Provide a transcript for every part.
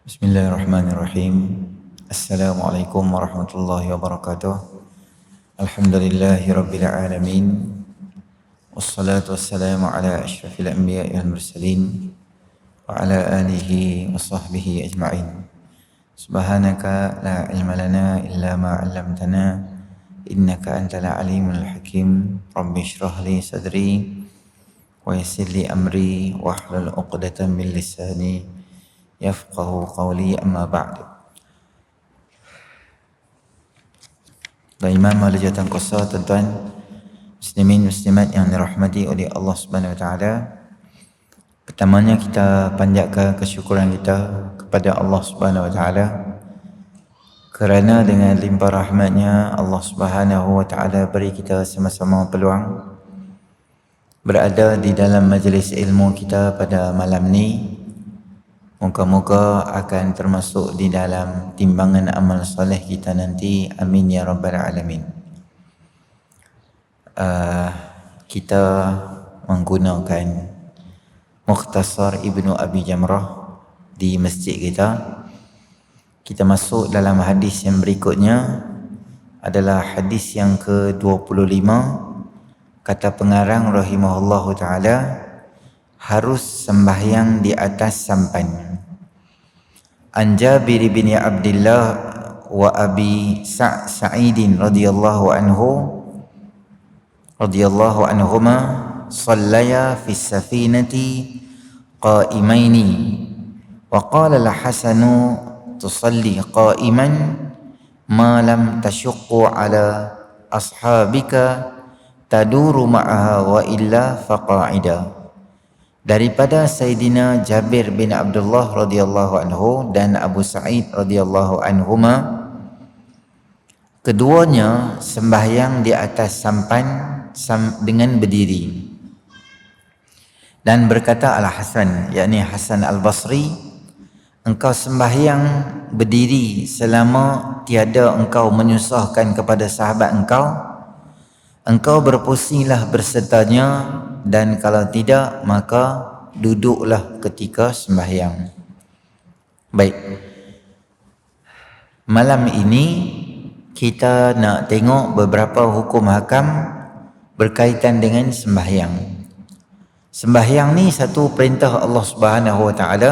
Bismillahirrahmanirrahim. Assalamualaikum warahmatullahi wabarakatuh. Alhamdulillahi rabbil alamin. Wassalatu wassalamu ala asyrafil anbiya'i wal mursalin wa ala alihi wa sahbihi ajma'in. Subhanaka la ilma lana illa ma 'allamtana innaka antal alimul hakim. Rabbi shrah li sadri wa yassir li amri wahlul 'uqdatam min lisani yafqahu qawli, amma ba'du. Dan Imam Malajatan Qasa, tuan-tuan muslimin muslimat yang dirahmati oleh Allah Subhanahu wa taala. Pertamanya kita panjatkan kesyukuran kita kepada Allah Subhanahu wa taala kerana dengan limpah rahmatnya Allah Subhanahu wa taala beri kita sama-sama peluang berada di dalam majlis ilmu kita pada malam ni. Moga-moga akan termasuk di dalam timbangan amal soleh kita nanti. Amin ya rabbal alamin. Kita menggunakan Mukhtasar Ibnu Abi Jamrah di masjid kita. Kita masuk dalam hadis yang berikutnya adalah hadis yang ke-25. Kata pengarang rahimahullahu ta'ala, harus sembahyang di atas sampan. An Jabir bin Abdullah wa Abi Sa'idin radhiyallahu anhuma sallaya fi safinati qa'imaini wa qala al-Hasanu tusalli qa'iman ma lam tashuqqu ala ashabika taduru ma'aha wa illa faqa'ida. Daripada Sayyidina Jabir bin Abdullah radhiyallahu anhu dan Abu Sa'id radhiyallahu anhuma, keduanya sembahyang di atas sampan dengan berdiri. Dan berkata Al-Hasan, yakni Hasan Al-Basri, engkau sembahyang berdiri selama tiada engkau menyusahkan kepada sahabat engkau berpusinglah bersertanya, dan kalau tidak maka duduklah ketika sembahyang. Baik, malam ini kita nak tengok beberapa hukum hakam berkaitan dengan sembahyang. Sembahyang ni satu perintah Allah Subhanahu wa taala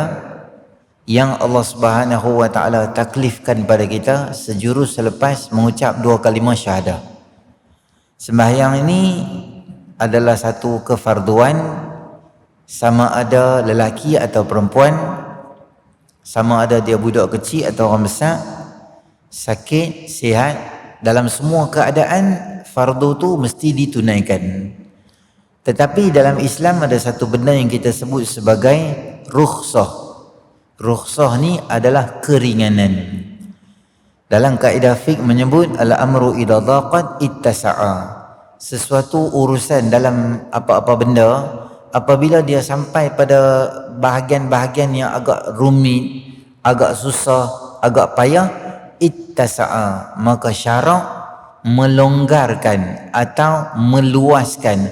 yang Allah Subhanahu wa taala taklifkan pada kita sejurus selepas mengucap dua kalimah syahadah. Sembahyang ini adalah satu kefarduan, sama ada lelaki atau perempuan, sama ada dia budak kecil atau orang besar, sakit, sihat, dalam semua keadaan fardu tu mesti ditunaikan. Tetapi dalam Islam ada satu benda yang kita sebut sebagai rukhsah. Rukhsah ni adalah keringanan. Dalam kaedah fiqh menyebut al-amru idza daqat ittasa'a. Sesuatu urusan dalam apa-apa benda, apabila dia sampai pada bahagian-bahagian yang agak rumit, agak susah, agak payah, ittasa'a, maka syarak melonggarkan atau meluaskan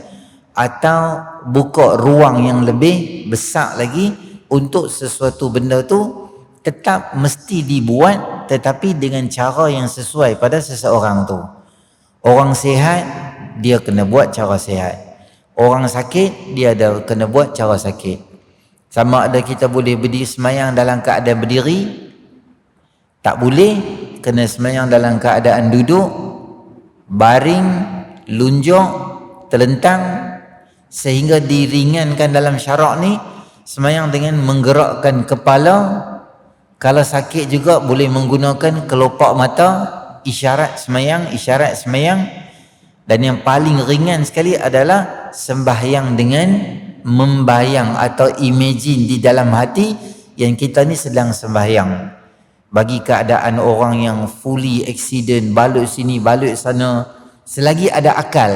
atau buka ruang yang lebih besar lagi untuk sesuatu benda tu tetap mesti dibuat, tetapi dengan cara yang sesuai pada seseorang tu. Orang sihat dia kena buat cara sihat, orang sakit dia ada kena buat cara sakit. Sama ada kita boleh berdiri semayang dalam keadaan berdiri, tak boleh, kena semayang dalam keadaan duduk, baring, lunjak, telentang, sehingga diringankan dalam syarak ni semayang dengan menggerakkan kepala. Kalau sakit juga boleh menggunakan kelopak mata, isyarat semayang. Dan yang paling ringan sekali adalah sembahyang dengan membayang atau imagine di dalam hati yang kita ni sedang sembahyang. Bagi keadaan orang yang fully accident, balut sini, balut sana, selagi ada akal,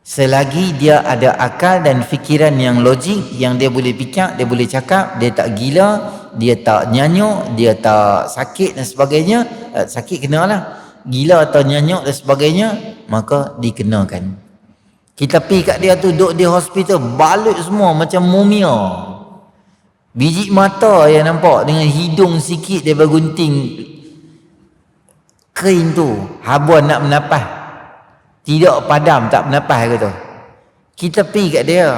selagi dia ada akal dan fikiran yang logik, yang dia boleh fikir, dia boleh cakap, dia tak gila, dia tak nyanyuk, dia tak sakit dan sebagainya. Sakit kenalah, gila atau nyanyuk dan sebagainya, maka dikenakan. Kita pergi kat dia tu, duduk di hospital, balut semua macam mumia. Biji mata yang nampak dengan hidung sikit dia bergunting kering tu, habuan nak menapah. Tidak padam, tak menapah kata. Kita pergi kat dia.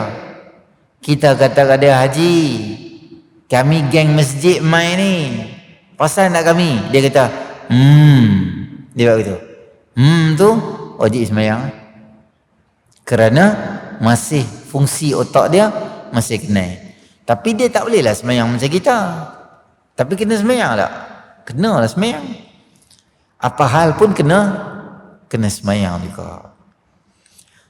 Kita kata kat dia, Haji, kami geng masjid mai ni. Pasal nak kami? Dia kata, dia buat gitu. Tu wajib semayang. Kerana masih fungsi otak dia masih kenal. Tapi dia tak bolehlah semayang macam kita. Tapi kena semayang tak? Kenalah semayang. Apa hal pun kena semayang juga.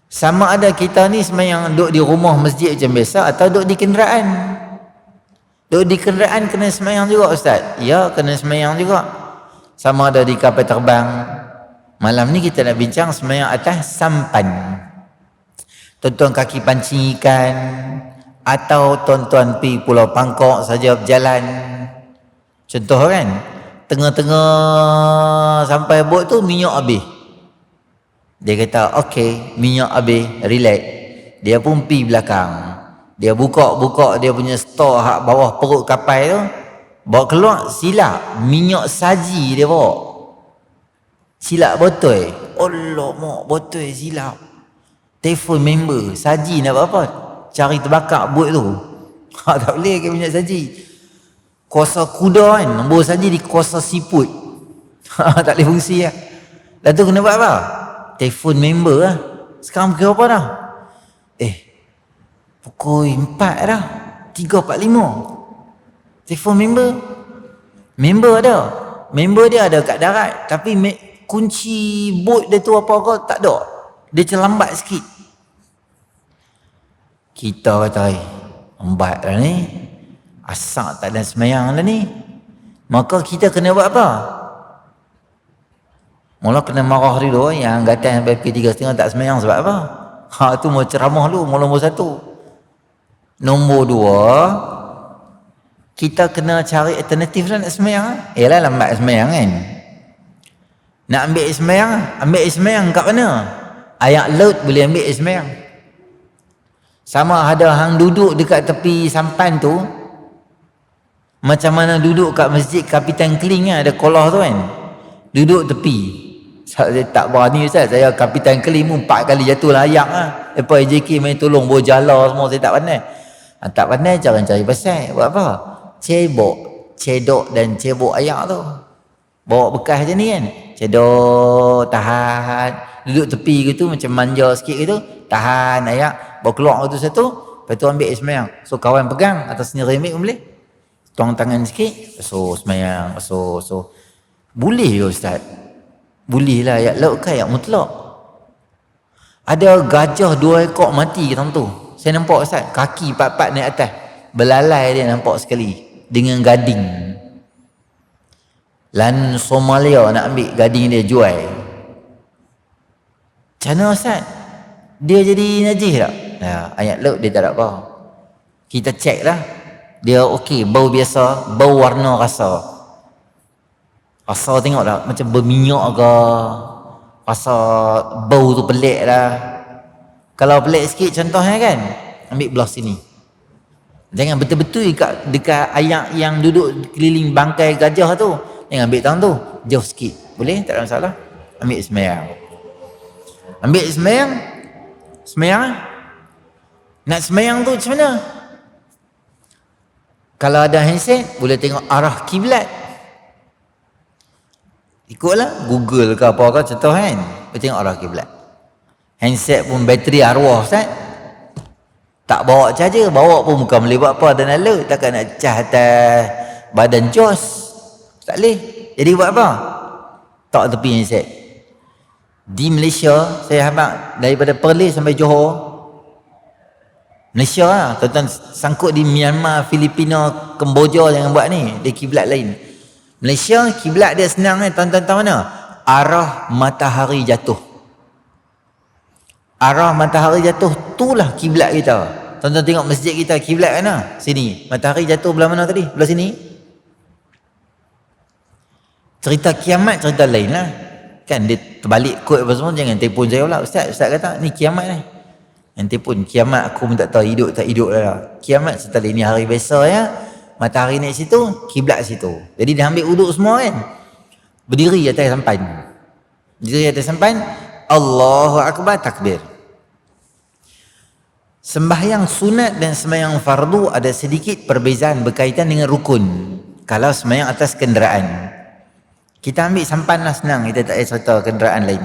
Sama ada kita ni semayang duduk di rumah masjid macam biasa atau duduk di kenderaan. Duduk di kenderaan kena semayang juga Ustaz? Ya, kena semayang juga. Sama ada di kapal terbang. Malam ni kita nak bincang semayang atas sampan. Tuan-tuan kaki pancing ikan atau tuan-tuan pergi Pulau Pangkok saja berjalan. Contoh kan, tengah-tengah sampai bot tu minyak habis. Dia kata, okey, minyak habis, relax. Dia pun pergi belakang. Dia buka dia punya stok hak bawah perut kapal tu. Bawa keluar, silap. Minyak saji dia bawa. Silap botol. Allah mak, botol silap. Telefon member, saji nak buat apa? Cari terbakar bot tu. Tak boleh ke minyak saji. Kuasa kuda kan, nombor saji di kuasa siput. Tak boleh fungsi lah. Lepas tu kena buat apa? Telefon member lah. Sekarang pukul apa dah? Pukul 4 dah. 3.45. Telefon member. Member ada. Member dia ada kat darat. Tapi kunci bot dia tu apa-apa tak ada. Dia terlambat sikit. Kita kata, lambat lah ni. Asak tak ada semayang lah ni. Maka kita kena buat apa? Mula kena marah dulu. Yang angkatan sampai P3.5 tak semayang sebab apa? Tu mau ceramah dulu. Mula nombor 1. Nombor 2, kita kena cari alternatif lah nak semayang. Yalah lambat semayang kan. Nak ambil semayang kat mana? Ayak laut boleh ambil semayang. Sama ada hang duduk dekat tepi sampan tu, macam mana duduk kat masjid Kapitan Kling ada kolah tu kan. Duduk tepi. Saya tak berani Ustaz. Saya Kapitan Kling pun 4 kali jatuh layak lah. Lepas AJK main tolong bawa jala semua. Saya tak pandai. Tak pandai jangan cari pasal. Buat apa? Cedok dan cebok ayak tu. Bawa bekas je ni kan. Cedok, tahan. Duduk tepi gitu macam manja sikit gitu. Tahan ayak. Bawa keluar tu satu. Lepas tu ambil semayang. So kawan pegang atas sendiri ambil pun boleh. Tuang tangan sikit. So semayang. So boleh ke Ustaz? Boleh lah. Ayak laut kan ayak mutlak. Ada gajah 2 ekor mati kat tu. Saya nampak Ustaz. Kaki pat-pat naik atas. Belalai dia nampak sekali. Dengan gading. Lan Somalia nak ambil gading dia jual. Macam mana Ustaz? Dia jadi najis tak? Ayat laut dia tak ada apa. Kita cek lah. Dia okey, bau biasa, bau warna rasa. Rasa tengok tak, macam berminyak ke. Rasa bau tu pelik lah. Kalau pelik sikit contohnya kan, ambil belah sini. Jangan betul-betul dekat ayak yang duduk keliling bangkai gajah tu. Jangan ambil tangan tu, jauh sikit. Boleh? Tak ada masalah. Ambil semayang. Ambil semayang. Semayang. Nak semayang tu macam mana? Kalau ada handset, boleh tengok arah kiblat. Ikutlah Google ke apa ke contoh kan. Boleh tengok arah kiblat. Handset pun bateri arwah Ustaz. Tak bawa charger, bawa pun bukan boleh buat apa dan alert. Takkan nak cah atas badan jos. Tak boleh. Jadi buat apa? Tak tepi handset. Di Malaysia, saya habaq daripada Perlis sampai Johor. Malaysia lah. Tuan-tuan sangkut di Myanmar, Filipina, Kemboja yang buat ni. Dia kiblat lain. Malaysia, kiblat dia senang ni. Tuan-tuan tahu mana? Arah matahari jatuh. Arah matahari jatuh, itulah kiblat kita. Tuan-tuan tengok masjid kita, kiblat mana? Sini. Matahari jatuh belah mana tadi? Belah sini. Cerita kiamat, cerita lain lah. Kan dia terbalik kod apa semua. Jangan telefon saya pula. Ustaz kata, ni kiamat ni. Yang telefon, kiamat aku pun tak tahu hidup tak hidup lah. Kiamat setelah ini hari biasa ya. Matahari naik situ, kiblat situ. Jadi dia ambil uduk semua kan. Berdiri atas sampan. Berdiri atas sampan, Allahu Akbar, takbir. Sembahyang sunat dan sembahyang fardu ada sedikit perbezaan berkaitan dengan rukun. Kalau sembahyang atas kenderaan, kita ambil sampan lah, senang, kita tak payah cerita kenderaan lain.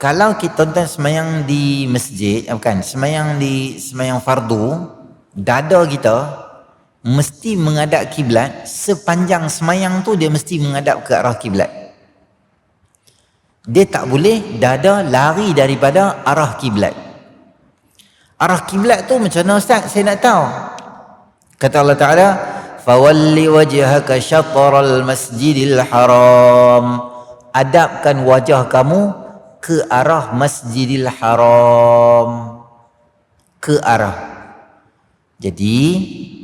Kalau kita tonton sembahyang di masjid, bukan, sembahyang fardu, dada kita mesti menghadap kiblat. Sepanjang sembahyang tu dia mesti menghadap ke arah kiblat. Dia tak boleh dada lari daripada arah kiblat. Arah kiblat tu macam mana Ustaz? Saya nak tahu. Kata Allah Ta'ala, fawalli wajhaka syatral masjidil haram. Hadapkan wajah kamu ke arah Masjidil Haram. Ke arah. Jadi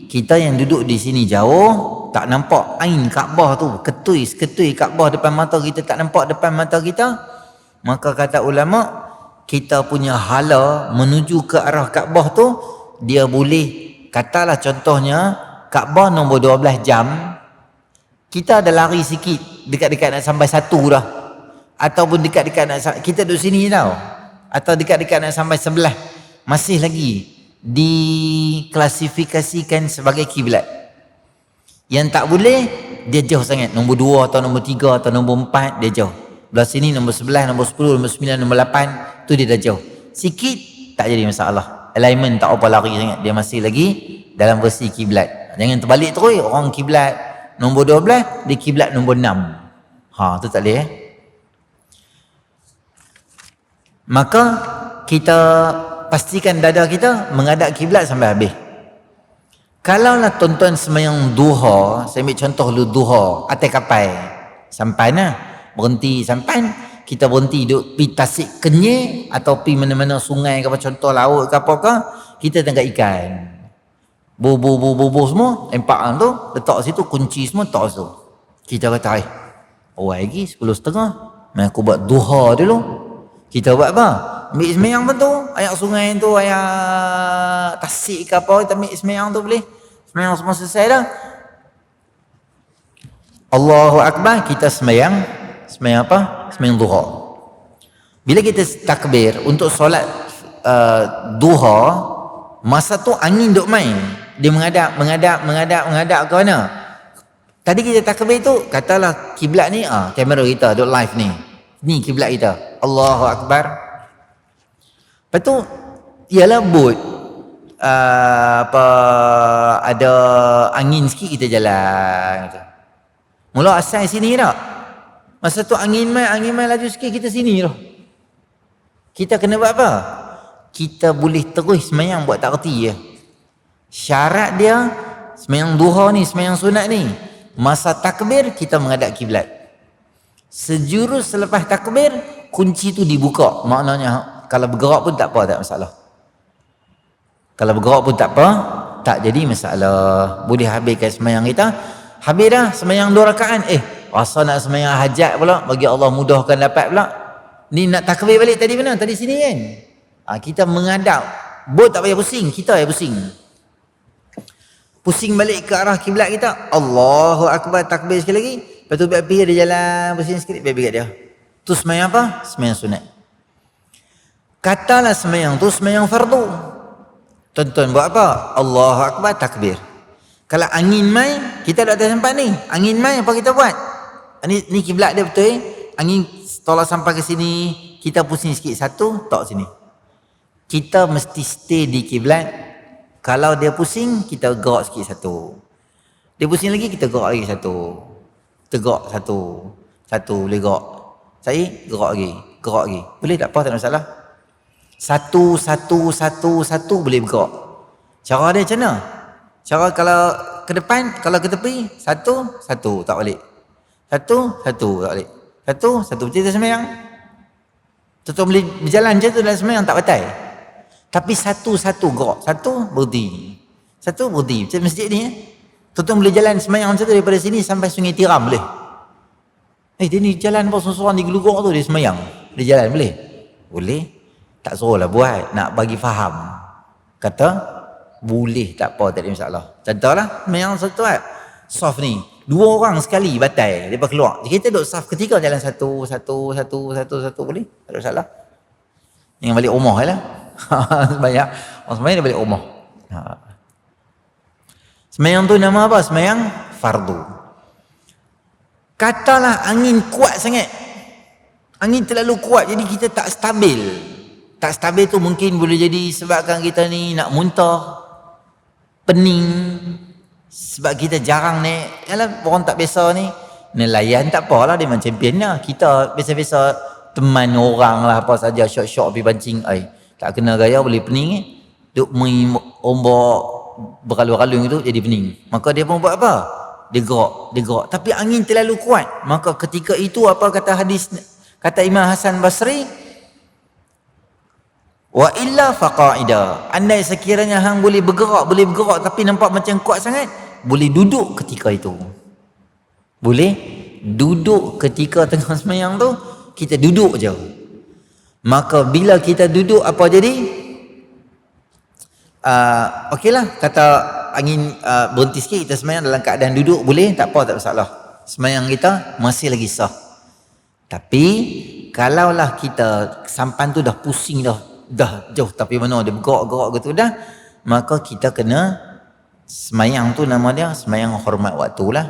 kita yang duduk di sini jauh, tak nampak ain Kaabah tu, ketui Kaabah depan mata kita, tak nampak depan mata kita, maka kata ulama, kita punya hala menuju ke arah Kaabah tu, dia boleh, katalah contohnya Kaabah nombor 12 jam, kita ada lari sikit, dekat-dekat nak sampai 1 dah, ataupun dekat-dekat nak, kita duduk sini tau, atau dekat-dekat nak sampai 11, masih lagi diklasifikasikan sebagai kiblat. Yang tak boleh, dia jauh sangat, nombor 2 atau nombor 3 atau nombor 4, dia jauh. Belah sini nombor 11, nombor 10, nombor 9, nombor 8, tu dia dah jauh sikit, tak jadi masalah. Alignment tak apa lari sangat, dia masih lagi dalam versi kiblat. Jangan terbalik terus, orang kiblat nombor 12, dia kiblat nombor 6. Tu tak boleh. Maka kita pastikan dada kita menghadap kiblat sampai habis. Kalaulah tuan-tuan sembahyang duha, saya ambil contoh dulu duha, atas kapal, sampan lah, berhenti sampan, kita berhenti duduk pi Tasik Kenyir atau pi mana-mana sungai ke apa, contoh laut ke apa, kita tangkap ikan. Bobo semua, empak tu, letak situ, kunci semua letak situ. Kita kata, lagi 10.30, main aku buat duha dulu. Kita buat apa? Ambil sembahyang pun tu, ayat sungai tu, ayat Tasik ke apa, kita ambil sembahyang tu boleh. Sembahyang semua selesai dah. Allahu Akbar, kita sembahyang apa? Sembahyang duha. Bila kita takbir untuk solat duha, masa tu angin duk main. Dia menghadap ke mana? Tadi kita takbir tu, katalah kiblat ni, kamera kita duk live ni. Ni kiblat kita. Allahu Akbar. Lepas tu ialah boat, ada angin sikit kita jalan. Mula asal sini tak? Masa tu angin main laju sikit, kita sini dah. Kita kena buat apa? Kita boleh terus sembahyang buat tak reti je. Syarat dia sembahyang duha ni, sembahyang sunat ni, masa takbir kita menghadap kiblat. Sejurus selepas takbir, kunci tu dibuka. Maknanya kalau bergerak pun tak apa, tak masalah. Kalau bergerak pun tak apa, tak jadi masalah. Boleh habiskan sembahyang kita. Habis dah sembahyang 2 rakaat. Rasa nak sembahyang hajat pula, bagi Allah mudahkan dapat pula. Ni nak takbir balik tadi mana? Tadi sini kan? Kita menghadap. Bot tak payah pusing, kita payah pusing. Pusing balik ke arah kiblat kita. Allahu Akbar, takbir sekali lagi. Lepas tu biar pergi dia jalan, pusing sikit, biar pergi kat dia. Tu sembahyang apa? Sembahyang sunat. Katalah sembahyang tu sembahyang fardu. Tuan-tuan buat apa? Allahu Akbar, takbir. Kalau angin main, kita dah atas tempat ni. Angin main, apa kita buat? Ni kiblat dia betul. Angin tolak sampai ke sini, kita pusing sikit, satu, tak sini. Kita mesti stay di kiblat. Kalau dia pusing, kita gerak sikit, satu. Dia pusing lagi, kita gerak lagi, satu. Tegak, satu boleh gerak. Saya gerak lagi. Boleh tak apa, tak ada masalah. Satu boleh bergerak. Cara dia macam mana? Cara kalau ke depan, kalau ke tepi, satu tak balik. Satu tak balik. Satu kita sembahyang. Tuan boleh berjalan macam tu dalam sembahyang tak batal. Tapi satu gerak, satu berhenti. Macam masjid ni. Tuan boleh jalan sembahyang macam tu daripada sini sampai Sungai Tiram boleh. Dia ni jalan apa seorang di geluguk tu, dia sembahyang. Dia jalan boleh? Boleh. Tak suruhlah buat, nak bagi faham. Kata Boleh, tak apa, tak ada masalah. Contohlah sembahyang satu rakaat soft ni, 2 orang sekali batal depa keluar, kita duduk saf ketiga jalan satu boleh, tak ada masalah. Yang balik rumah lah. Sembahyang orang sembahyang dia balik rumah. Sembahyang tu nama apa? Sembahyang fardu. Katalah angin kuat sangat, angin terlalu kuat, jadi kita tak stabil. Tak stabil tu mungkin boleh jadi sebabkan kita ni nak muntah, pening, sebab kita jarang naik. Yalah, orang tak biasa ni nelayan tak apalah, dia macam champion lah. Kita biasa-biasa teman orang lah apa saja, syok-syok pergi pancing, tak kena gaya boleh pening duk main ombak berkalung-kalung itu jadi pening. Maka dia pun buat apa? Dia gerak. Tapi angin terlalu kuat. Maka ketika itu apa kata hadis, kata Imam Hasan Basri, wa illa faqaida. Andai sekiranya hang boleh bergerak tapi nampak macam kuat sangat, boleh duduk ketika itu. Boleh duduk ketika tengah sembahyang tu, kita duduk je. Maka bila kita duduk apa jadi? Okeylah, kata angin berhenti sikit, kita sembahyang dalam keadaan duduk boleh, tak apa, tak masalah. Sembahyang kita masih lagi sah. Tapi kalaulah kita sampan tu dah pusing dah jauh tapi mana dia bergerak gitu dah, maka kita kena sembahyang tu nama dia sembahyang hormat waktu lah.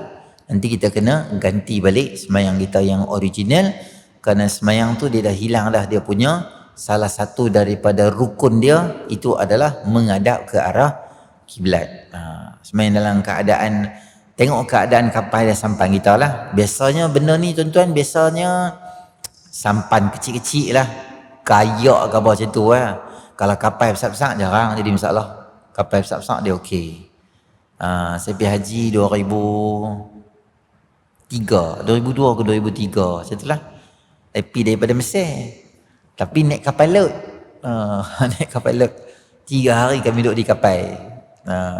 Nanti kita kena ganti balik sembahyang kita yang original, kerana sembahyang tu dia dah hilang dah dia punya salah satu daripada rukun dia, itu adalah menghadap ke arah kiblat. Sembahyang dalam keadaan, tengok keadaan kapal dan sampan kita lah. Biasanya benda ni tuan-tuan, biasanya sampan kecil-kecil lah, kayak ke apa macam tu lah. Kalau kapal besar-besar jarang jadi masalah. Kapal besar-besar dia okey. Saya pergi haji 2002 ke 2003 macam tu lah. Saya pergi daripada Mesir, tapi naik kapal laut. Naik kapal laut 3 hari kami duduk di kapal.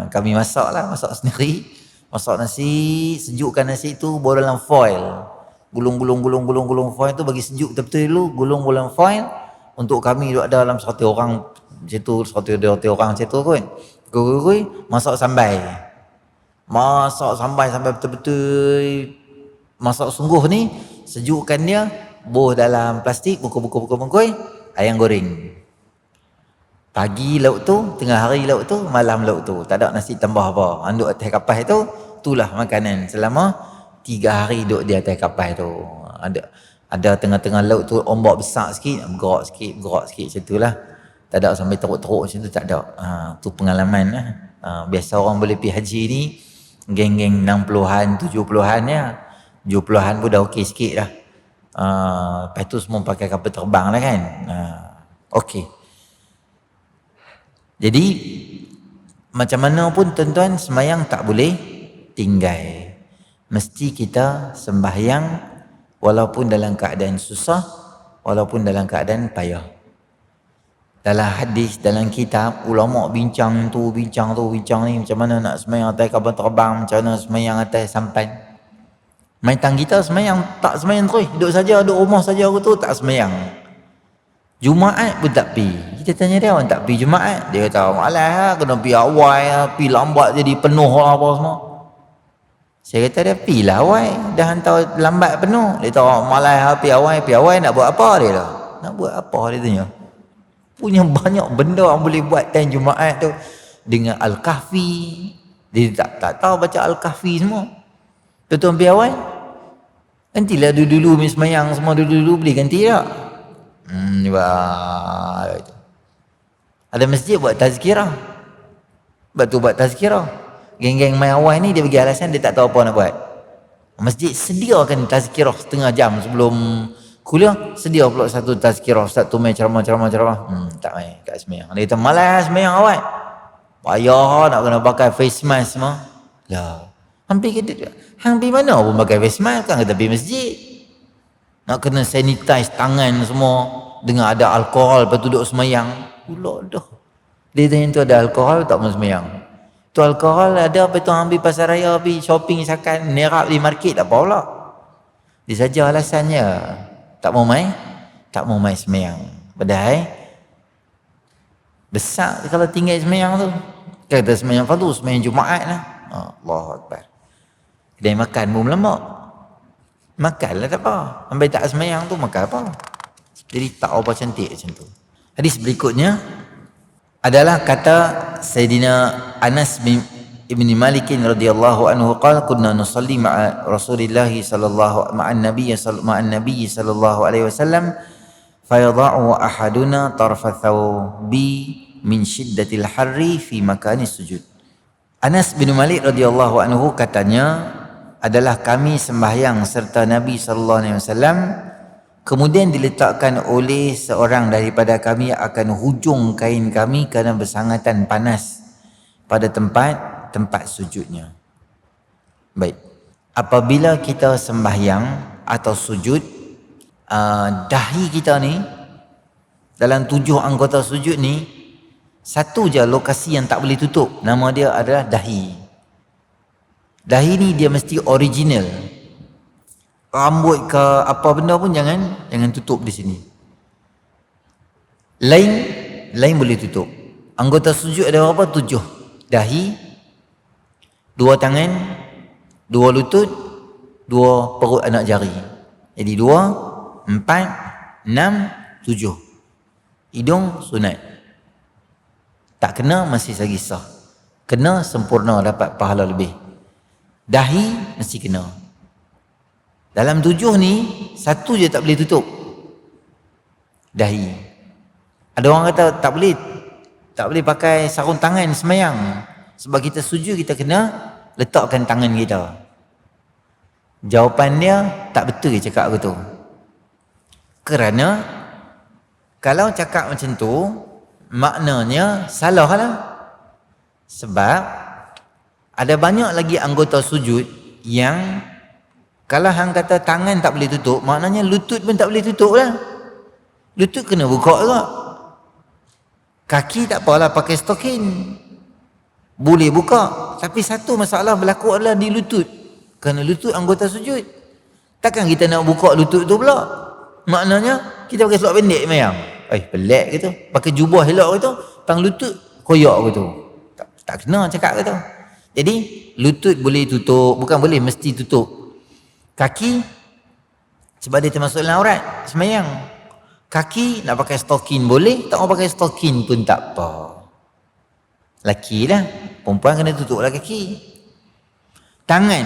Kami masak sendiri, masak nasi, sejukkan nasi tu bawa dalam foil, gulung foil tu bagi sejuk betul-betul dulu, gulung dalam foil. Untuk kami duduk ada dalam 100 orang macam tu, 100 orang macam tu kot. Gurui masak sampai betul-betul, masak sungguh ni, sejukkan dia, buh dalam plastik, bungkus ayam goreng. Pagi lauk tu, tengah hari lauk tu, malam lauk tu, tak ada nasi tambah apa. Anduk atas kapal tu, itulah makanan selama 3 hari duduk di atas kapal tu. Ada tengah-tengah laut tu ombak besar sikit, bergerak sikit macam itulah. Tak ada sampai teruk-teruk macam tu, tak ada. Tu pengalaman lah. Biasa orang boleh pergi haji ni geng-geng 60-an, 70-an ya. 70-an pun dah okey sikit dah. Lepas tu semua pakai kapal terbang lah kan. Okey. Jadi macam mana pun tuan-tuan, sembahyang tak boleh tinggal. Mesti kita sembahyang walaupun dalam keadaan susah, walaupun dalam keadaan payah. Dalam hadis, dalam kitab, ulama bincang ni, macam mana nak sembahyang atas kapal terbang, macam mana sembahyang atas sampan. Maitang kita sembahyang tak sembahyang terus, duduk rumah saja aku tu tak sembahyang. Jumaat pun tak pi. Kita tanya dia, orang tak pi Jumaat. Dia kata, malas lah, kena pi awal lah, pi lambat jadi penuh lah apa semua. Saya kata dia, pi lah awal, dah hantar lambat penuh. Dia kata, malas lah, pi awal nak buat apa dia dah? Nak buat apa dia tanya? Punya banyak benda yang boleh buat time Jumaat tu. Dengan Al-Kahfi. Dia tak tahu baca Al-Kahfi semua. Tuan-tuan pi awal, gantilah dulu-dulu sembahyang semua dulu-dulu, boleh ganti tak? Ada masjid buat tazkirah. Buat tazkirah. Geng-geng main awal ni dia bagi alasan dia tak tahu apa nak buat. Masjid sediakan tazkirah setengah jam sebelum kuliah, sedia pula satu tazkirah, ustaz tu main ceramah. Tak main, kat sembahyang. Dia kata malas sembahyang awal. Payah nak kena pakai face mask semua. Lah, hampir mana pun pakai face mask kan, kata pergi masjid. Nak kena sanitize tangan semua dengan ada alkohol, lepas tu duduk semayang. Pula dah. Dia tanya tu ada alkohol tak mau semayang? Tu alkohol ada, lepas tu ambil pasar raya, pergi shopping misalkan, nerap di market, tak apa pula. Dia saja alasannya. Tak mau main semayang. Padahal besar kalau tinggal semayang tu. Kata sembahyang fardu, sembahyang Jumaat lah. Allahu Akbar. Kedai makan pun melemak. Makanlah tak apa. Sampai tak sembahyang tu makan apa. Jadi tak apa cantik macam tu. Hadis berikutnya adalah kata Sayyidina Anas bin Ibn Malik radhiyallahu anhu qala kunna nusalli ma'a Rasulillah sallallahu ma'an nabiy sallallahu alaihi wasallam fayadha'u ahaduna tarfa thawbi min shiddatil harri fi makani sujud. Anas bin Malik radhiyallahu anhu katanya adalah kami sembahyang serta Nabi sallallahu alaihi wasallam, kemudian diletakkan oleh seorang daripada kami akan hujung kain kami kerana bersangatan panas pada tempat sujudnya. Baik. Apabila kita sembahyang atau sujud, dahi kita ni dalam 7 anggota sujud ni satu je lokasi yang tak boleh tutup. Nama dia adalah dahi. Dahi ni dia mesti original. Rambut ke apa benda pun jangan tutup di sini. Lain boleh tutup. Anggota sujud ada berapa? 7. Dahi, 2 tangan, 2 lutut, 2 perut anak jari. Jadi 2, 4, 6, 7. Hidung sunat. Tak kena masih lagi sah. Kena sempurna dapat pahala lebih. Dahi mesti kena. Dalam 7 ni, satu je tak boleh tutup. Dahi. Ada orang kata tak boleh pakai sarung tangan sembahyang. Sebab kita sujud kita kena letakkan tangan kita. Jawapan dia tak betul cakap aku tu. Kerana kalau cakap macam tu, maknanya salah lah. Sebab ada banyak lagi anggota sujud yang kalau hang kata tangan tak boleh tutup, maknanya lutut pun tak boleh tutup lah. Lutut kena buka juga. Kaki tak apalah pakai stokin, boleh buka. Tapi satu masalah berlaku adalah di lutut. Kerana lutut anggota sujud. Takkan kita nak buka lutut tu pula. Maknanya kita pakai selok pendek mayang. Pelik gitu. Pakai jubah elok gitu, pang lutut koyak gitu. Tak kena cakap gitu. Jadi lutut boleh tutup, bukan boleh mesti tutup. Kaki sebab dia termasuk dalam aurat sembahyang. Kaki nak pakai stokin boleh, tak mau pakai stokin pun tak apa. Laki lah, perempuan kena tutup lah kaki. Tangan,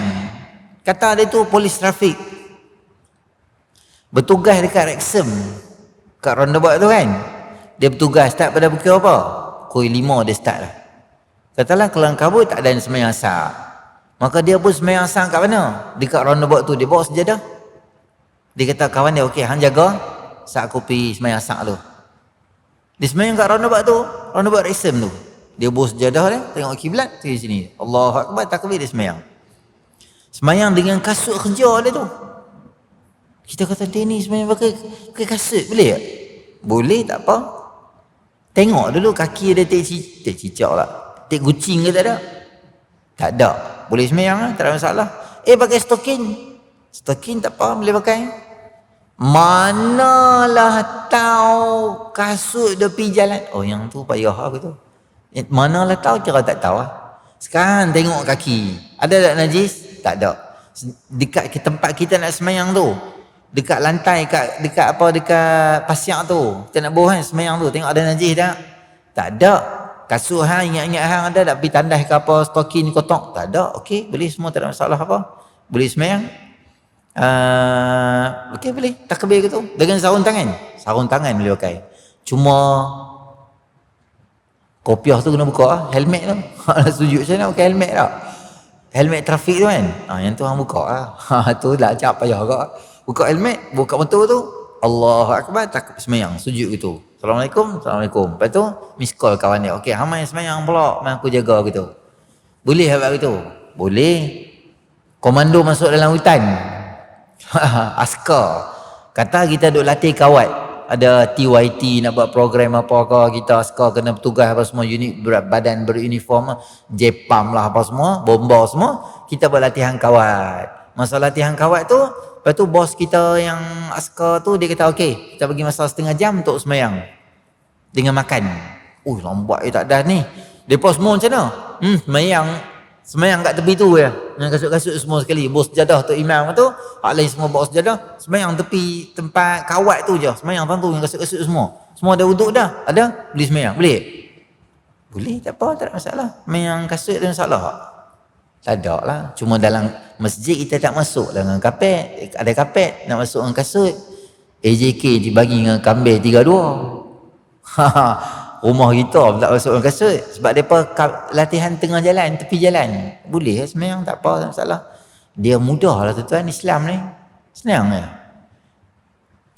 kata dia tu polis trafik, bertugas dekat Rexham, kat roundabout tu kan. Dia bertugas start pada pukul apa? Pukul 5 dia start lah. Katalah kelang kabut tak ada sembahyang asar, maka dia pun sembahyang asar kat mana? Dekat roundabout tu. Dia bawa sejadah. Dia kata kawan dia, okey hang jaga saat aku pergi sembahyang asar tu. Dia sembahyang kat roundabout tu, roundabout Rexham tu. Dia bawa sejadah dia, tengok kiblat, pergi sini. Allahu Akbar, takbir, dia sembahyang. Sembahyang dengan kasut kerja dia tu. Kita kata dia ni sembahyang pakai kasut, boleh tak? Boleh, tak apa. Tengok dulu kaki dia tak cicak lah. Tak kucing ke tak ada? Tak ada. Boleh sembahyang lah, tak ada masalah. Pakai stokin. Stokin tak apa, boleh pakai. Manalah tahu kasut dia pergi jalan. Oh yang tu payah aku tu. Manalah tahu, cara tak tahu lah. Sekarang tengok kaki. Ada tak najis? Tak ada. Dekat tempat kita nak sembahyang tu, dekat lantai, dekat pasiak tu, kita nak bohong sembahyang tu, tengok ada najis tak? Tak ada. Kasut hang ingat-ingat hang ada tak pergi tandas ke apa, stokin kotak? Tak ada. Okey, boleh semua, tak ada masalah apa. Boleh sembahyang. Okey, boleh takbir ke tu dengan sarung tangan. Sarung tangan boleh pakai. Cuma kopiah tu kena buka, helmet tu. Sujud macam mana pakai helmet tak? Helmet trafik tu kan. Yang tu hang buka lah. Tu lah cap payah kau. Buka helmet, buka motor tu. Allahu Akbar, tak sembahyang, sujud gitu. Assalamualaikum, Assalamualaikum. Lepas tu miss call kawan dia. Okey, hang main sembahyang pula, main aku jaga gitu. Boleh habaq gitu? Boleh. Komando masuk dalam hutan. Askar. Kata kita duk latih kawat. Ada TYT nak buat program apa ke, kita askar kena bertugas apa semua, unit badan beruniform, Jepam lah apa semua, bomba semua, kita buat latihan kawat. Masa latihan kawat tu, lepas tu bos kita yang askar tu dia kata okey, kita bagi masa setengah jam untuk sembahyang dengan makan. Lambat tak dah ni. Depa semua macam mana? Semayang kat tepi tu ya. Dengan kasut-kasut semua sekali. Bawa sejadah tu imam tu, hak lain semua bawa sejadah, semayang tepi tempat kawat tu je. Semayang tu dengan kasut-kasut semua. Semua ada wuduk dah. Ada? Boleh semayang? Boleh? Boleh, tak apa, tak ada masalah. Semayang kasut ada masalah tak? Tak ada lah. Cuma dalam masjid kita tak masuk dengan kapet. Ada kapet, nak masuk dengan kasut. AJK dibagi dengan kambing 32. Rumah kita tak masuk dengan kasut. Sebab mereka latihan tengah jalan, tepi jalan. Boleh semayang, tak apa, tak masalah. Dia mudah lah tuan-tuan, Islam ni. Senang lah.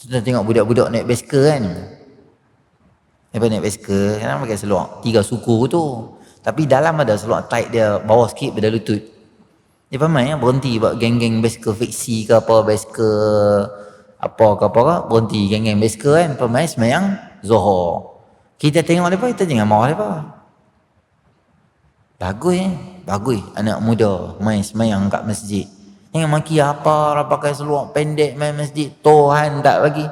Tuan tengok budak-budak naik basikal kan. Mereka naik basikal, kadang pakai seluar 3 suku tu. Tapi dalam ada seluar tight dia, bawah sikit pada lutut. Dia pamai ya, berhenti buat geng-geng basikal fiksi ke apa, basikal apa ke, berhenti geng-geng basikal kan. Pamai semayang Zohor. Kita tengok mereka, kita jangan marah mereka. Bagus anak muda main semayang kat masjid. Jangan maki apa, pakai seluar pendek main masjid. Tuhan tak bagi.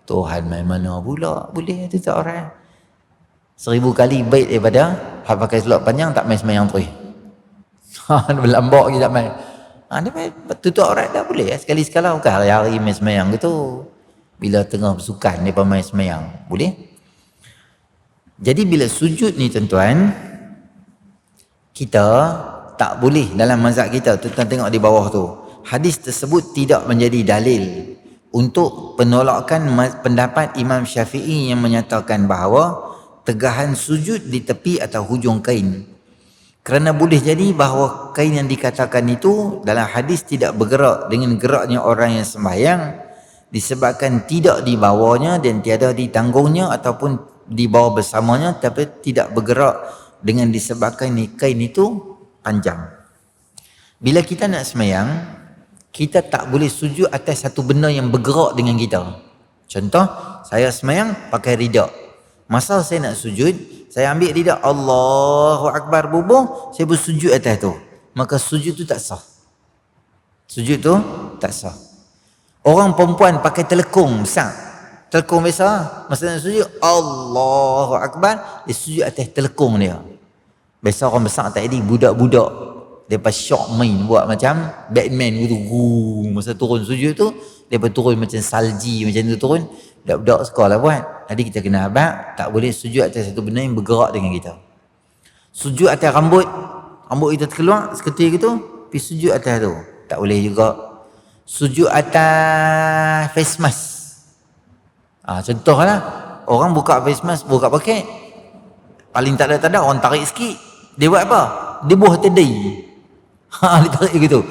Tuhan main mana pula? Boleh tu tak orang. 1000 kali baik daripada hak pakai seluar panjang tak main semayang terus. Berlambak je tak main. Dia main tutup aurat dah boleh. Sekali-sekala bukan hari-hari main semayang gitu. Bila tengah bersukan dia main semayang. Boleh? Jadi bila sujud ni tuan-tuan, kita tak boleh dalam mazhab kita. Tuan-tuan tengok di bawah tu. Hadis tersebut tidak menjadi dalil untuk penolakan pendapat Imam Syafi'i yang menyatakan bahawa tegahan sujud di tepi atau hujung kain. Kerana boleh jadi bahawa kain yang dikatakan itu dalam hadis tidak bergerak dengan geraknya orang yang sembahyang disebabkan tidak dibawanya dan tiada ditanggungnya ataupun dibawa bersamanya, tapi tidak bergerak dengan disebabkan kain itu panjang. Bila kita nak sembahyang, kita tak boleh sujud atas satu benda yang bergerak dengan kita. Contoh, saya sembahyang pakai ridak. Masa saya nak sujud, saya ambil lidah Allahu Akbar bubuh, saya bersujud atas tu. Maka sujud tu tak sah. Sujud tu tak sah. Orang perempuan pakai telekung besar. Telekung besar, masa nak sujud Allahu Akbar, dia sujud atas telekung dia. Biasa orang besar tak ada, budak-budak depa syok main buat macam Batman gitu. Masa turun sujud tu, depa turun macam salji macam tu turun. Budak-budak sekolah buat. Jadi kita kena abad, tak boleh sujud atas satu benda yang bergerak dengan kita. Sujud atas rambut kita terkeluar seketika gitu, pergi sujud atas tu. Tak boleh juga. Sujud atas face mask. Contohlah, orang buka face mask, buka paket. Paling tak ada orang tarik sikit. Dia buat apa? Dia buah tedai. Dia tarik gitu.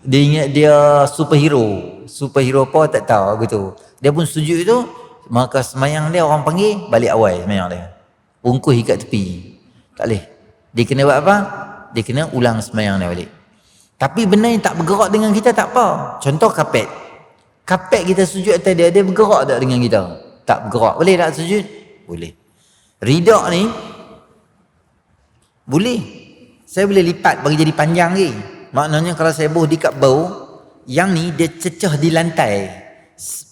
Dia ingat dia superhero. Superhero apa tak tahu gitu. Dia pun sujud tu, maka semayang dia orang panggil balik awal semayang dia. Bungkus ikat tepi. Tak boleh. Dia kena buat apa? Dia kena ulang semayang dia balik. Tapi benda yang tak bergerak dengan kita tak apa. Contoh kapet. Kapet kita sujud atas dia, dia bergerak tak dengan kita? Tak bergerak. Boleh tak sujud? Boleh. Ridak ni boleh. Saya boleh lipat bagi jadi panjang lagi. Maknanya kalau saya buh dikat bau, yang ni dia cecah di lantai.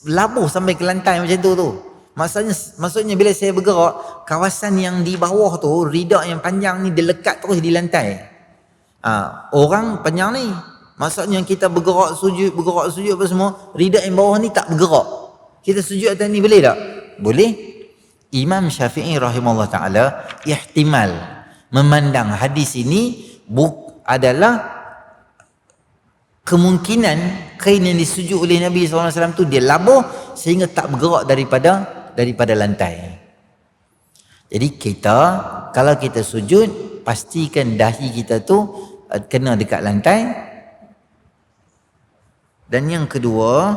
Labuh sampai ke lantai macam tu. Maksudnya bila saya bergerak, kawasan yang di bawah tu, ridak yang panjang ni dia lekat terus di lantai. Orang panjang ni, maksudnya kita bergerak sujud apa semua, ridak yang bawah ni tak bergerak. Kita sujud atas ni boleh tak? Boleh. Imam Syafi'i rahimahullah ta'ala ihtimal memandang hadis ini adalah kemungkinan kain yang disujud oleh Nabi SAW tu dia labuh sehingga tak bergerak daripada lantai. Jadi kita kalau kita sujud, pastikan dahi kita tu kena dekat lantai. Dan yang kedua,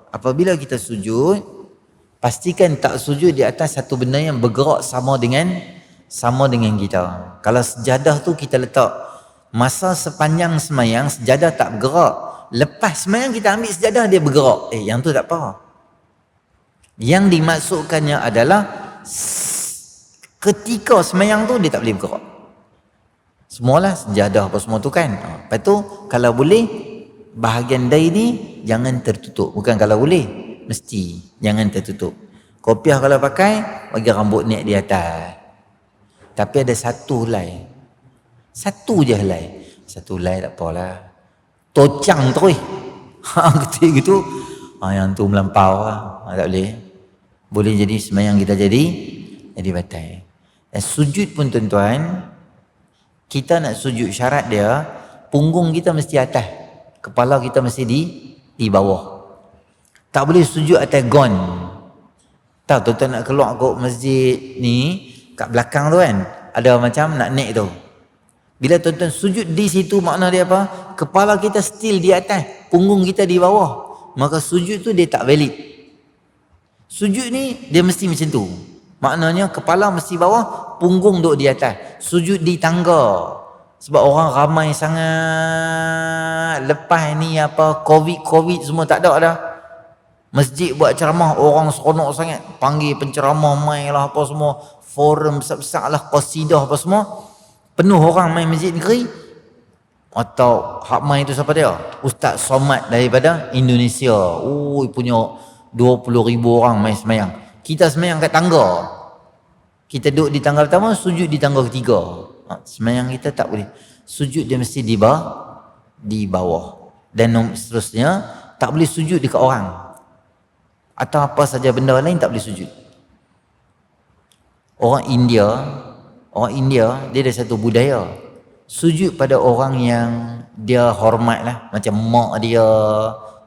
apabila kita sujud, pastikan tak sujud di atas satu benda yang bergerak sama dengan kita. Kalau sejadah tu kita letak masa sepanjang semayang, sejadah tak bergerak. Lepas semayang kita ambil sejadah, dia bergerak. Yang tu tak apa. Yang dimaksudkannya adalah ketika semayang tu dia tak boleh bergerak. Semualah sejadah apa semua tu kan. Lepas tu kalau boleh, bahagian dahi ni jangan tertutup. Bukan kalau boleh, mesti jangan tertutup. Kopiah kalau pakai, bagi rambut naik di atas. Tapi ada satu helai. Satu je helai. Satu helai tak apalah. Tocang terus. Ketika gitu. Yang tu melampau lah. Tak boleh. Boleh jadi sembahyang kita jadi batal. Dan sujud pun tuan-tuan, kita nak sujud syarat dia, punggung kita mesti atas. Kepala kita mesti di bawah. Tak boleh sujud atas gon. Tahu tuan-tuan nak keluar ke masjid ni, kat belakang tu kan, ada macam nak naik tu. Bila tuan-tuan sujud di situ, makna dia apa? Kepala kita still di atas, punggung kita di bawah. Maka sujud tu dia tak valid. Sujud ni dia mesti macam tu. Maknanya kepala mesti bawah, punggung duduk di atas. Sujud di tangga. Sebab orang ramai sangat. Lepas ni apa COVID semua tak ada dah. Masjid buat ceramah, orang seronok sangat. Panggil penceramah main lah apa semua. Forum besar-besar lah, qasidah apa semua. Penuh orang main masjid negeri. Atau hak main tu siapa dia? Ustaz Somad daripada Indonesia. Punya 20,000 orang main semayang. Kita semayang kat tangga. Kita duduk di tangga pertama, sujud di tangga ketiga. Semayang kita tak boleh. Sujud dia mesti di bawah. Dan seterusnya, tak boleh sujud dekat orang. Atau apa saja benda lain tak boleh sujud. Orang India, dia ada satu budaya. Sujud pada orang yang dia hormat lah. Macam mak dia,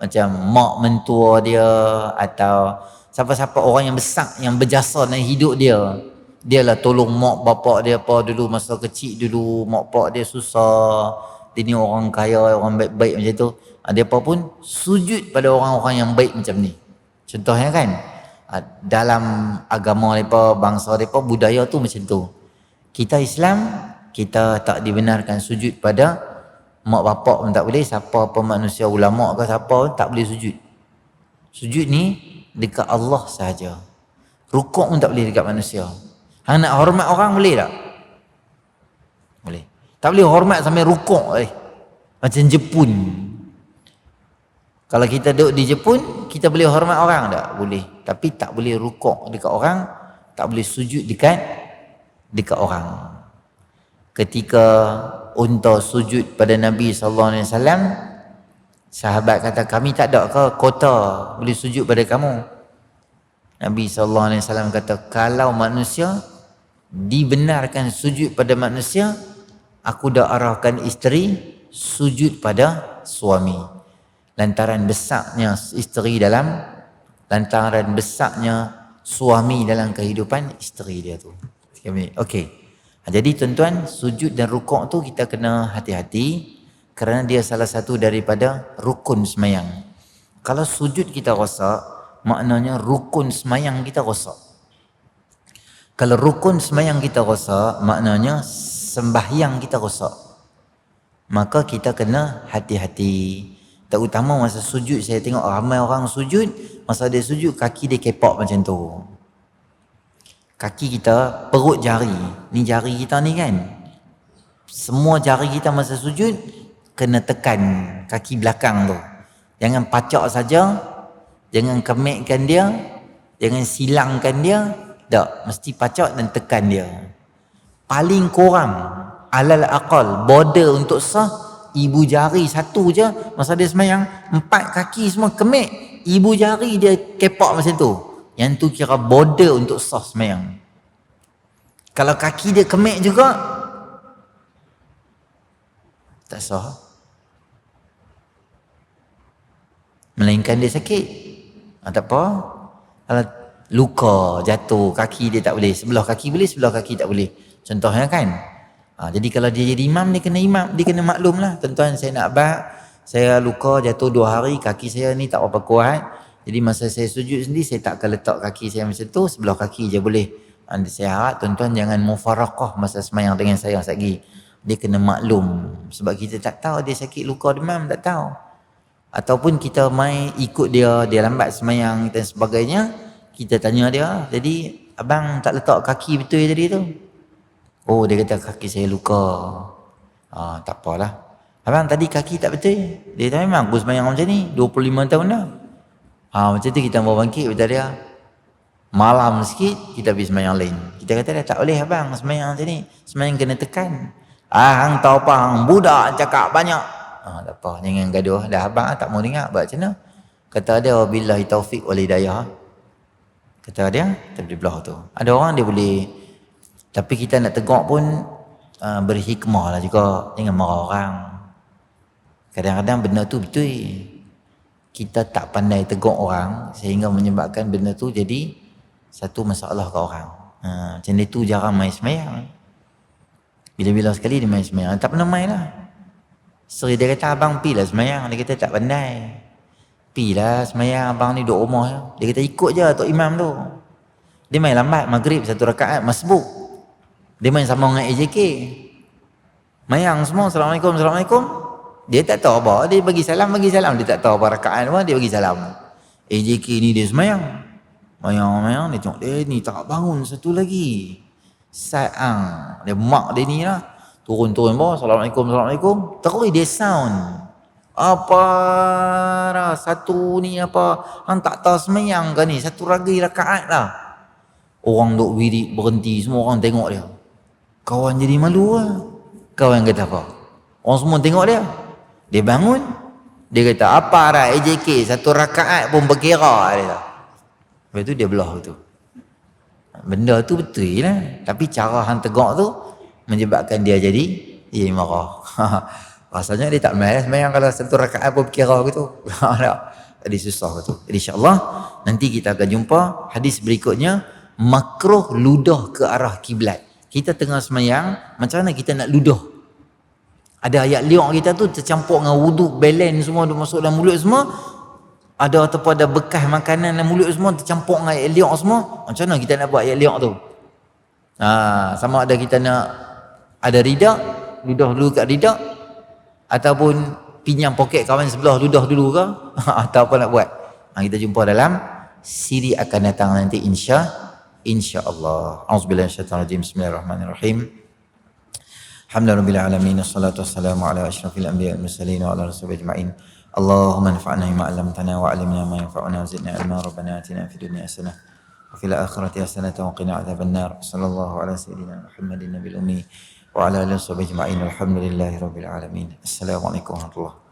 macam mak mentua dia, atau siapa-siapa orang yang besar, yang berjasa dalam hidup dia. Dia lah tolong mak bapak dia apa dulu masa kecil dulu, mak bapak dia susah. Dia ni orang kaya, orang baik-baik macam tu. Dia apa pun sujud pada orang-orang yang baik macam ni. Contohnya kan, dalam agama mereka, bangsa mereka, budaya tu macam tu. Kita Islam, kita tak dibenarkan sujud pada mak bapak pun tak boleh. Siapa pun manusia, ulama ke siapa pun tak boleh sujud. Sujud ni dekat Allah sahaja. Rukuk pun tak boleh dekat manusia. Hang nak hormat orang boleh tak? Boleh. Tak boleh hormat sampai rukuk macam Jepun. Kalau kita duduk di Jepun, kita boleh hormat orang tak? Boleh. Tapi tak boleh rukuk dekat orang, tak boleh sujud dekat orang. Ketika unta sujud pada Nabi SAW, sahabat kata, kami tak ada ke kota boleh sujud pada kamu? Nabi SAW kata, kalau manusia dibenarkan sujud pada manusia, aku dah arahkan isteri sujud pada suami. Lantaran besarnya isteri lantaran besarnya suami dalam kehidupan isteri dia tu. Okey. Jadi tuan-tuan, sujud dan rukuk tu kita kena hati-hati kerana dia salah satu daripada rukun semayang. Kalau sujud kita rosak, maknanya rukun semayang kita rosak. Kalau rukun semayang kita rosak, maknanya sembahyang kita rosak. Maka kita kena hati-hati. Terutama masa sujud, saya tengok ramai orang sujud, masa dia sujud kaki dia kepak macam tu. Kaki kita, perut jari, ni jari kita ni kan, semua jari kita masa sujud kena tekan kaki belakang tu. Jangan pacak saja, jangan kemekkan dia, jangan silangkan dia, tak, mesti pacak dan tekan dia. Paling kurang alal aqal border untuk sah, ibu jari satu je masa dia semayang, 4 kaki semua kemek, ibu jari dia kepak macam tu. Yang tu kira border untuk sah semayang. Kalau kaki dia kemek juga, tak sah. Melainkan dia sakit. Tak apa. Kalau luka, jatuh, kaki dia tak boleh. Sebelah kaki boleh, sebelah kaki tak boleh. Contohnya kan. Jadi kalau dia jadi imam, dia kena maklum lah. Tuan-tuan, saya nak abad, saya luka, jatuh 2 hari, kaki saya ni tak apa kuat. Jadi masa saya sujud sendiri, saya tak akan letak kaki saya macam tu, sebelah kaki je boleh. Saya harap tuan-tuan jangan mufaraqah masa semayang dengan saya lagi. Dia kena maklum. Sebab kita tak tahu dia sakit luka demam, tak tahu. Ataupun kita main ikut dia lambat semayang dan sebagainya, kita tanya dia, jadi abang tak letak kaki betul tadi tu? Oh, dia kata kaki saya luka. Tak apalah. Abang tadi kaki tak betul? Dia kata memang aku semayang macam ni 25 tahun dah. Macam tu kita mau bangkit, kata dia. Malam sikit kita pergi sembahyang lain. Kita kata dah tak boleh abang sembahyang macam ni. Sembahyang kena tekan. Hang tahu apa hang budak cakap banyak. Tak apa, jangan gaduh. Dah abang tak mau dengar buat macam mana? Kata dia wabillahi taufik wal hidayah. Kata dia tapi belah tu. Ada orang dia boleh, tapi kita nak tegur pun berhikmah lah juga. Jangan marah orang. Kadang-kadang benda tu betul. Kita tak pandai tegur orang sehingga menyebabkan benda tu jadi satu masalah ke orang. Macam dia tu jarang main sembahyang. Bila-bila sekali dia main sembahyang. Tak pernah main lah. Seri dia kata abang pi lah sembahyang. Dia kata tak pandai. Pi lah sembahyang abang ni duduk rumah. Dia kata ikut je Tok Imam tu. Dia main lambat maghrib 1 rakaat masbuk. Dia main sama dengan AJK. Mayang semua Assalamualaikum Assalamualaikum. Dia tak tahu apa. Dia bagi salam. Dia tak tahu apa rakaat apa. Dia bagi salam. AJK ni dia sembahyang. Mayang dia tengok dia ni tak bangun satu lagi. Sayang. Dia mak dia ni lah. Turun bawah. Assalamualaikum. Terus dia sound. Apa lah. Satu ni apa. Hang tak tahu semayang ke ni. Satu lagi rakaat lah. Orang duk wirid berhenti. Semua orang tengok dia. Kawan jadi malu lah. Kawan kata apa? Orang semua tengok dia. Dia bangun. Dia kata apa lah AJK. Satu rakaat pun berkira. Dia kata. Lepas tu dia belah tu. Benda tu betul lah. Tapi cara hang tegak tu menyebabkan dia jadi marah. Rasanya dia tak main semayang kalau satu rakaat pun berkira gitu. Jadi susah gitu. Jadi insyaAllah nanti kita akan jumpa hadis berikutnya. Makruh ludah ke arah kiblat. Kita tengah semayang, macam mana kita nak ludah? Ada ayat liuk kita tu tercampur dengan wuduk, balance semua masuk dalam mulut semua. Ada ataupun ada bekas makanan dalam mulut semua tercampur dengan ayat liuk semua. Macam mana kita nak buat ayat liuk tu? Sama ada kita nak ada ridak, ludah dulu kat ridak, ataupun pinjam poket kawan sebelah ludah dulu ke, atau apa nak buat. Kita jumpa dalam siri akan datang nanti insya-Allah. Auzubillahi minasyaitanir rajim. Bismillahirrahmanirrahim. Alhamdulillahirabbil alamin. Wassalatu wassalamu ala asyrafil anbiya'i wal mursalin wa ala rasulih ajma'in. Allahumma anfa'na bima 'allamtana wa 'allimna ma yanfa'una wa zidna ilma. Rabbana atina fid dunya hasanah wa fil akhirati hasanah wa qina adzabannar. Sallallahu ala sayyidina Muhammadin nabiyil ummi wa ala alihi washabbihi ajma'in. Alhamdulillahirabbil alamin. Assalamualaikum warahmatullahi wabarakatuh.